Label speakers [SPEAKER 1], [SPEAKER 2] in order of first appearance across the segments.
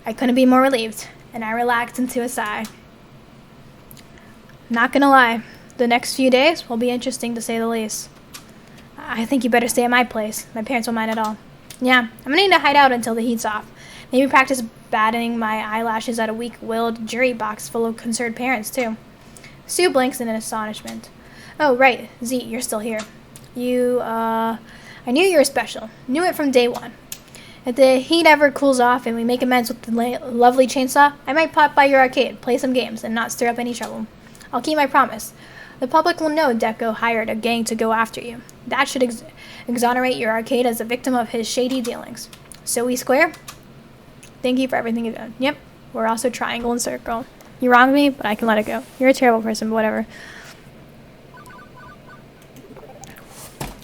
[SPEAKER 1] I couldn't be more relieved, and I relaxed into a sigh. Not gonna lie, the next few days will be interesting to say the least. I think you better stay at my place. My parents won't mind at all. Yeah, I'm gonna need to hide out until the heat's off. Maybe practice batting my eyelashes at a weak-willed jury box full of concerned parents, too. Sue blinks in astonishment. Oh, right, Z, you're still here. I knew you were special. Knew it from day one. If the heat ever cools off and we make amends with the lovely chainsaw, I might pop by your arcade, play some games, and not stir up any trouble. I'll keep my promise. The public will know Deco hired a gang to go after you. That should exonerate your arcade as a victim of his shady dealings. So we square? Thank you for everything you've done. Yep, we're also triangle and circle. You wronged me, but I can let it go. You're a terrible person, but whatever.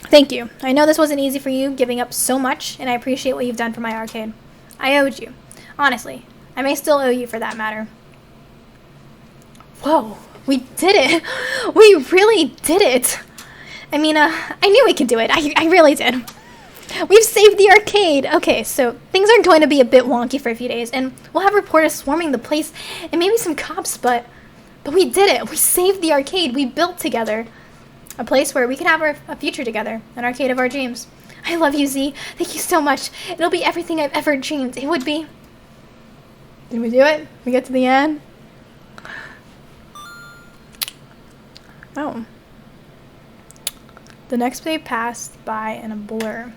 [SPEAKER 1] Thank you. I know this wasn't easy for you, giving up so much, and I appreciate what you've done for my arcade. I owed you. Honestly. I may still owe you for that matter. Whoa. We did it. We really did it. I mean, I knew we could do it. I really did. We've saved the arcade. Okay, so things are going to be a bit wonky for a few days, and we'll have reporters swarming the place, and maybe some cops, but we did it. We saved the arcade. We built together a place where we can have a future together, an arcade of our dreams. I love you, Z. Thank you so much. It'll be everything I've ever dreamed. It would be. Did we do it? We get to the end? Oh. The next day passed by in a blur.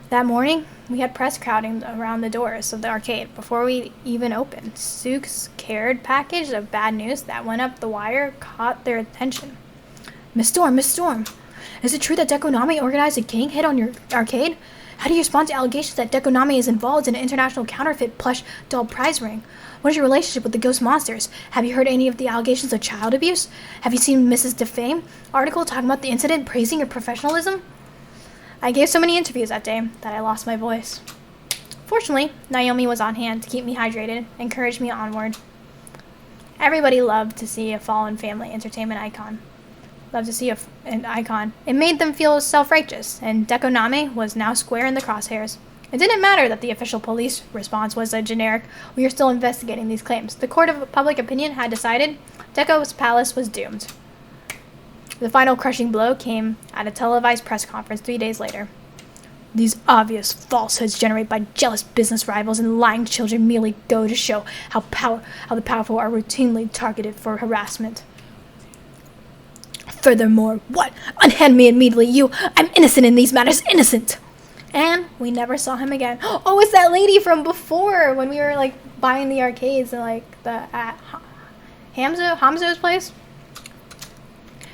[SPEAKER 1] That morning, we had press crowding around the doors of the arcade before we even opened. Sue's cared package of bad news that went up the wire caught their attention. Miss Storm, is it true that Dekonami organized a gang hit on your arcade? How do you respond to allegations that Dekonami is involved in an international counterfeit plush doll prize ring? What is your relationship with the ghost monsters? Have you heard any of the allegations of child abuse? Have you seen Mrs. Defame article talking about the incident, praising your professionalism? I gave so many interviews that day that I lost my voice. Fortunately, Naomi was on hand to keep me hydrated and encourage me onward. Everybody loved to see a fallen family entertainment icon. Loved to see an icon. It made them feel self-righteous, and Dekonami was now square in the crosshairs. It didn't matter that the official police response was a generic, "We are still investigating these claims." The court of public opinion had decided Deco's palace was doomed. The final crushing blow came at a televised press conference 3 days later. These obvious falsehoods generated by jealous business rivals and lying children merely go to show how the powerful are routinely targeted for harassment. Furthermore, what? Unhand me immediately, you! I'm innocent in these matters, innocent! And we never saw him again. Oh, it's that lady from before when we were like buying the arcades and like at Hamzo's place.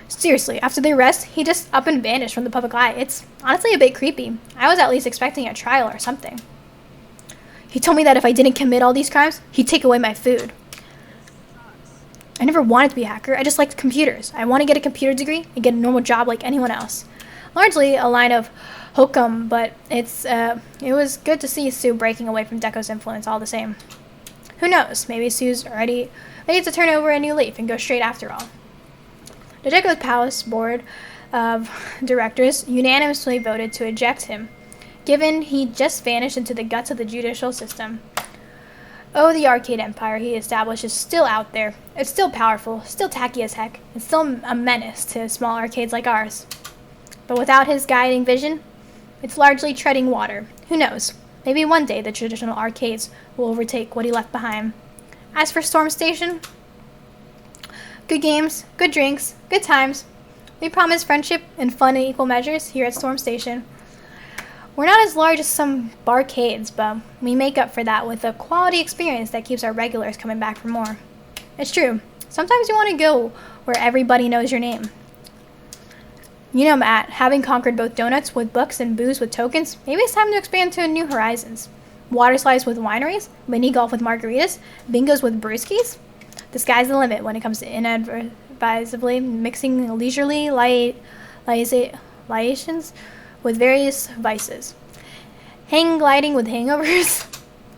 [SPEAKER 1] Seriously, after the arrest, he just up and vanished from the public eye. It's honestly a bit creepy. I was at least expecting a trial or something. He told me that if I didn't commit all these crimes, he'd take away my food. I never wanted to be a hacker. I just liked computers. I want to get a computer degree and get a normal job like anyone else. Largely a line of hokum, but it was good to see Sue breaking away from Deco's influence all the same. Who knows? Maybe Sue's already ready to turn over a new leaf and go straight after all. The Deco's Palace Board of Directors unanimously voted to eject him, given he just vanished into the guts of the judicial system. Oh, the arcade empire he established is still out there. It's still powerful, still tacky as heck, and still a menace to small arcades like ours. But without his guiding vision, it's largely treading water. Who knows? Maybe one day the traditional arcades will overtake what he left behind. As for Storm Station, good games, good drinks, good times. We promise friendship and fun in equal measures here at Storm Station. We're not as large as some barcades, but we make up for that with a quality experience that keeps our regulars coming back for more. It's true. Sometimes you want to go where everybody knows your name. You know, Matt, having conquered both donuts with books and booze with tokens, maybe it's time to expand to new horizons. Water slides with wineries, mini golf with margaritas, bingos with brewskis. The sky's the limit when it comes to inadvisably mixing leisurely libations with various vices. Hang gliding with hangovers.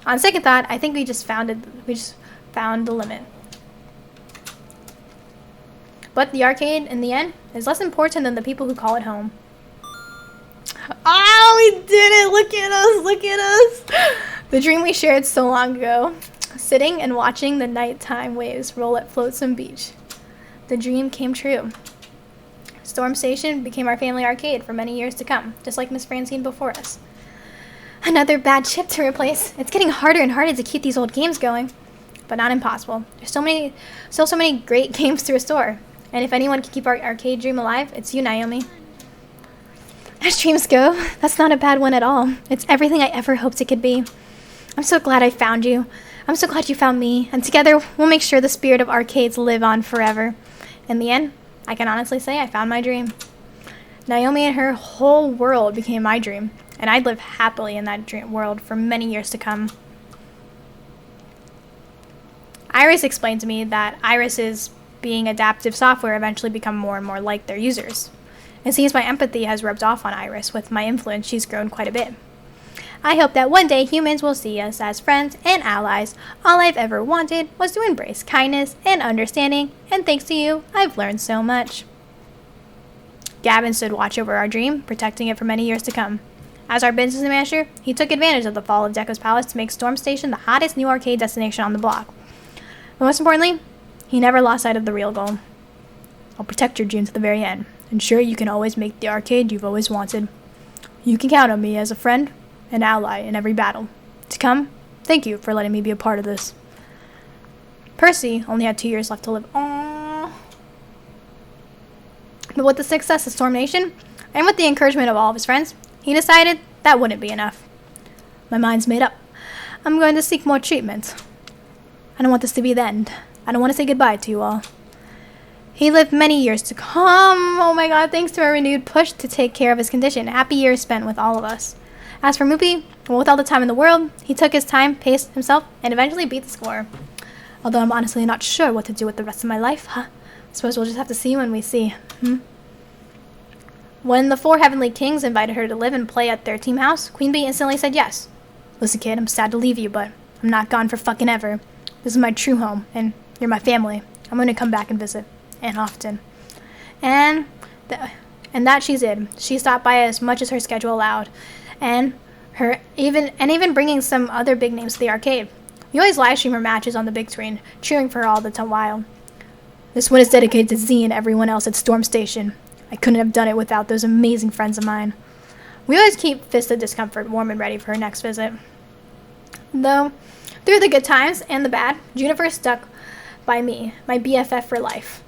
[SPEAKER 1] On second thought, I think we just found the limit. But the arcade, in the end, is less important than the people who call it home. Oh, we did it! Look at us! Look at us! The dream we shared so long ago, sitting and watching the nighttime waves roll at Flotsam Beach. The dream came true. Storm Station became our family arcade for many years to come, just like Miss Francine before us. Another bad chip to replace. It's getting harder and harder to keep these old games going, but not impossible. There's still so many great games to restore, and if anyone can keep our arcade dream alive, it's you, Naomi. As dreams go, that's not a bad one at all. It's everything I ever hoped it could be. I'm so glad I found you. I'm so glad you found me, and together we'll make sure the spirit of arcades live on forever. In the end, I can honestly say I found my dream. Naomi and her whole world became my dream, and I'd live happily in that dream world for many years to come. Iris explained to me that Iris's being adaptive software eventually become more and more like their users. It seems my empathy has rubbed off on Iris. With my influence, she's grown quite a bit. I hope that one day humans will see us as friends and allies. All I've ever wanted was to embrace kindness and understanding, and thanks to you, I've learned so much. Gavin stood watch over our dream, protecting it for many years to come. As our business manager, he took advantage of the fall of Deco's Palace to make Storm Station the hottest new arcade destination on the block. But most importantly, he never lost sight of the real goal. I'll protect your dream to the very end. Ensure you can always make the arcade you've always wanted. You can count on me as a friend and ally in every battle. To come, thank you for letting me be a part of this. Percy only had 2 years left to live. Aww. But with the success of Storm Nation, and with the encouragement of all of his friends, he decided that wouldn't be enough. My mind's made up. I'm going to seek more treatment. I don't want this to be the end. I don't want to say goodbye to you all. He lived many years to come. Oh my god, thanks to a renewed push to take care of his condition. Happy years spent with all of us. As for Moopy, well, with all the time in the world, he took his time, paced himself, and eventually beat the score. Although I'm honestly not sure what to do with the rest of my life, huh? Suppose we'll just have to see when we see, When the 4 Heavenly Kings invited her to live and play at their team house, Queen Bee instantly said yes. Listen, kid, I'm sad to leave you, but I'm not gone for fucking ever. This is my true home, and you're my family. I'm going to come back and visit, and often. And that she did. She stopped by as much as her schedule allowed, and even bringing some other big names to the arcade. We always live stream her matches on the big screen, cheering for her all the while. This one is dedicated to Z and everyone else at Storm Station. I couldn't have done it without those amazing friends of mine. We always keep Fist of Discomfort warm and ready for her next visit. Though, through the good times and the bad, Juniper stuck by me, my BFF for life.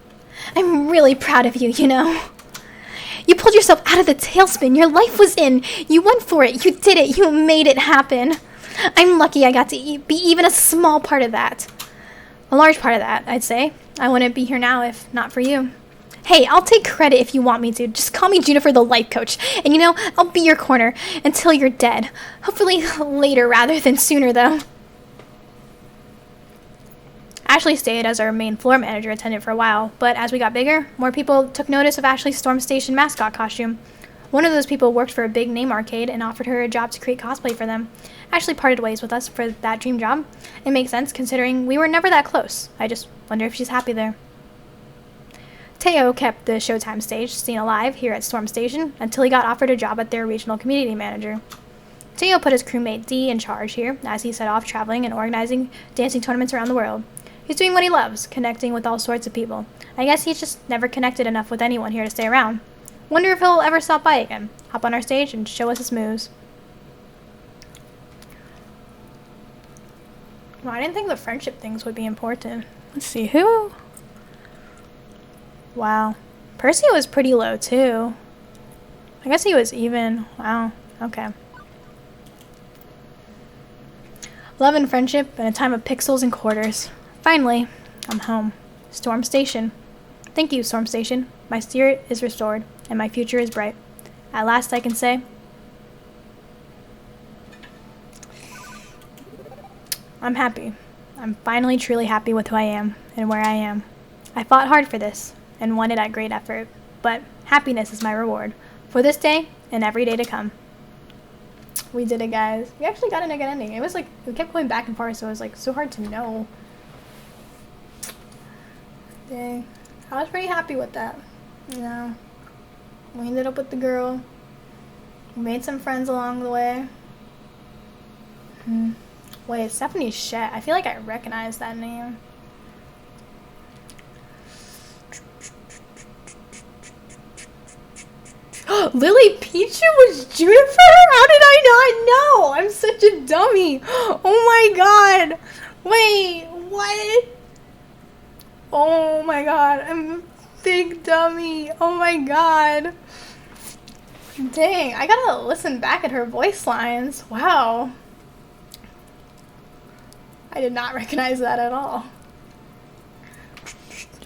[SPEAKER 1] I'm really proud of you, you know. You pulled yourself out of the tailspin your life was in. You went for it. You did it. You made it happen. I'm lucky I got to be even a small part of that. A large part of that, I'd say. I wouldn't be here now if not for you. Hey, I'll take credit if you want me to. Just call me Juniper the life coach. And you know, I'll be your corner until you're dead. Hopefully later rather than sooner, though. Ashley stayed as our main floor manager attendant for a while, but as we got bigger, more people took notice of Ashley's Storm Station mascot costume. One of those people worked for a big name arcade and offered her a job to create cosplay for them. Ashley parted ways with us for that dream job. It makes sense considering we were never that close. I just wonder if she's happy there. Teo kept the Showtime stage scene alive here at Storm Station until he got offered a job at their regional community manager. Teo put his crewmate Dee in charge here as he set off traveling and organizing dancing tournaments around the world. He's doing what he loves, connecting with all sorts of people. I guess he's just never connected enough with anyone here to stay around. Wonder if he'll ever stop by again, hop on our stage, and show us his moves. Well, I didn't think the friendship things would be important. Let's see, who? Wow. Percy was pretty low, too. I guess he was even. Wow. Okay. Love and friendship in a time of pixels and quarters. Finally, I'm home. Storm Station. Thank you, Storm Station. My spirit is restored, and my future is bright. At last I can say, I'm happy. I'm finally truly happy with who I am and where I am. I fought hard for this and won it at great effort, but happiness is my reward for this day and every day to come. We did it, guys. We actually got a good ending. It was like, we kept going back and forth, so it was like so hard to know. Dang. I was pretty happy with that. You know, we ended up with the girl. We made some friends along the way. Wait, Stephanie Shet. I feel like I recognize that name. Lily Pichu was Juniper? How did I not know? I'm such a dummy. Oh my god. Wait, what? Oh my god, I'm a big dummy. Oh my god. Dang, I gotta listen back at her voice lines. Wow. I did not recognize that at all.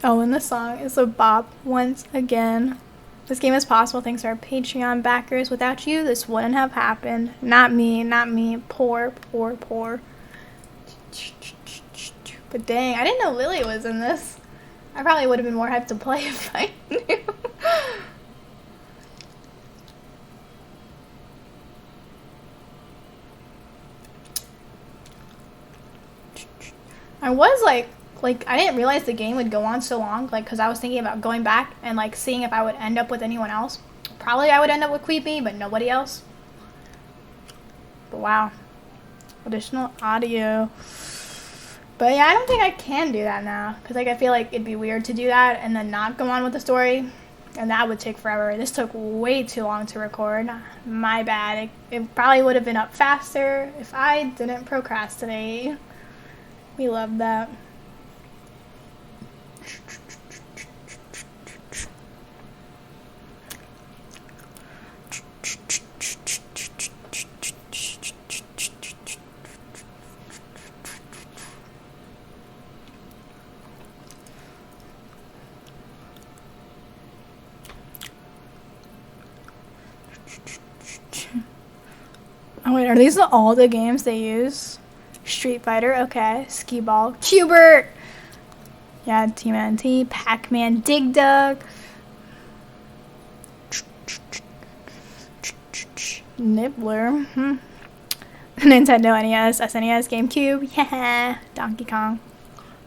[SPEAKER 1] Oh, and the song is a bop once again. This game is possible thanks to our Patreon backers. Without you, this wouldn't have happened. Not me, not me. Poor, poor, poor. But dang, I didn't know Lily was in this. I probably would have been more hyped to play if I knew. I was like I didn't realize the game would go on so long, like, because I was thinking about going back and, like, seeing if I would end up with anyone else. Probably I would end up with Creepy, but nobody else. But wow. Additional audio. But yeah, I don't think I can do that now, because, like, I feel like it'd be weird to do that and then not go on with the story, and that would take forever. This took way too long to record. My bad. It probably would have been up faster if I didn't procrastinate. We love that. Oh wait, are these all the games they use? Street Fighter, okay. Skee Ball, Q*bert! Yeah, TMNT, Pac-Man, Dig Dug. Nibbler, Nintendo NES, SNES, GameCube, yeah. Donkey Kong.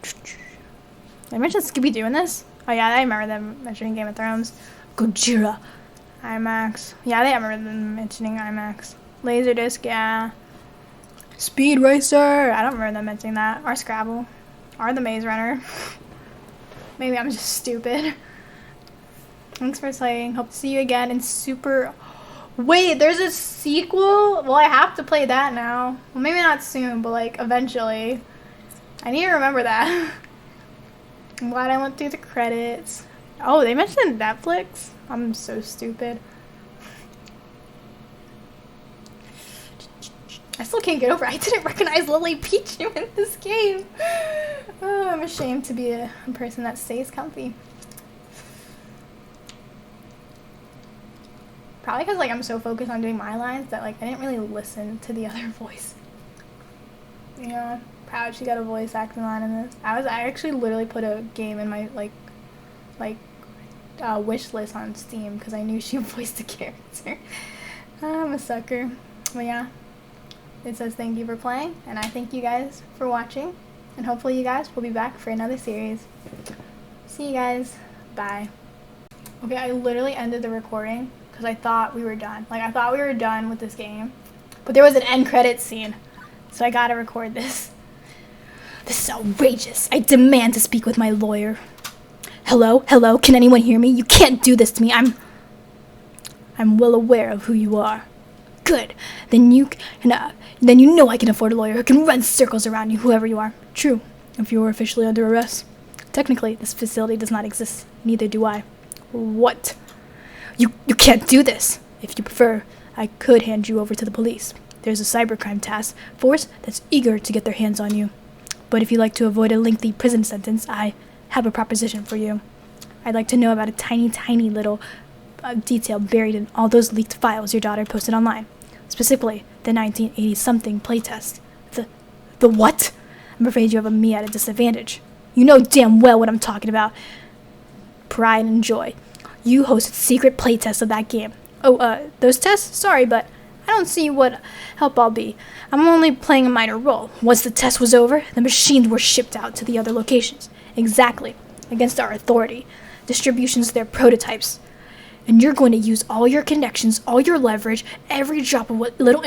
[SPEAKER 1] Did I mention Scooby-Doo in this? Oh yeah, I remember them mentioning Game of Thrones. Gojira. IMAX. Yeah, I remember them mentioning IMAX. Laserdisc, yeah. Speed Racer. I don't remember them mentioning that. Or Scrabble. Or the Maze Runner. Maybe I'm just stupid. Thanks for playing. Hope to see you again in Super... Wait, there's a sequel? Well, I have to play that now. Well, maybe not soon, but, like, eventually. I need to remember that. I'm glad I went through the credits. Oh, they mentioned Netflix? I'm so stupid. I still can't get over it. I didn't recognize Lily Pichu in this game. Oh, I'm ashamed to be a person that stays comfy. Probably because, like, I'm so focused on doing my lines that, like, I didn't really listen to the other voice. You know, proud she got a voice acting line in this. I actually literally put a game in my, wish list on Steam because I knew she voiced a character. I'm a sucker. But yeah. It says thank you for playing, and I thank you guys for watching, and hopefully you guys will be back for another series. See you guys. Bye. Okay, I literally ended the recording because I thought we were done. Like, I thought we were done with this game, but there was an end credits scene, so I gotta record this. This is outrageous. I demand to speak with my lawyer. Hello? Hello? Can anyone hear me? You can't do this to me. I'm well aware of who you are. Good. Then you know I can afford a lawyer who can run circles around you, whoever you are. True. If you are officially under arrest. Technically, this facility does not exist. Neither do I. What? You can't do this. If you prefer, I could hand you over to the police. There's a cybercrime task force that's eager to get their hands on you. But if you like to avoid a lengthy prison sentence, I have a proposition for you. I'd like to know about a tiny, tiny little detail buried in all those leaked files your daughter posted online. Specifically, the 1980-something playtest. The what? I'm afraid you have me at a disadvantage. You know damn well what I'm talking about. Pride and joy. You hosted secret playtests of that game. Oh, those tests? Sorry, but I don't see what help I'll be. I'm only playing a minor role. Once the test was over, the machines were shipped out to the other locations. Exactly. Against our authority. Distributions of their prototypes. And you're going to use all your connections, all your leverage, every drop of what little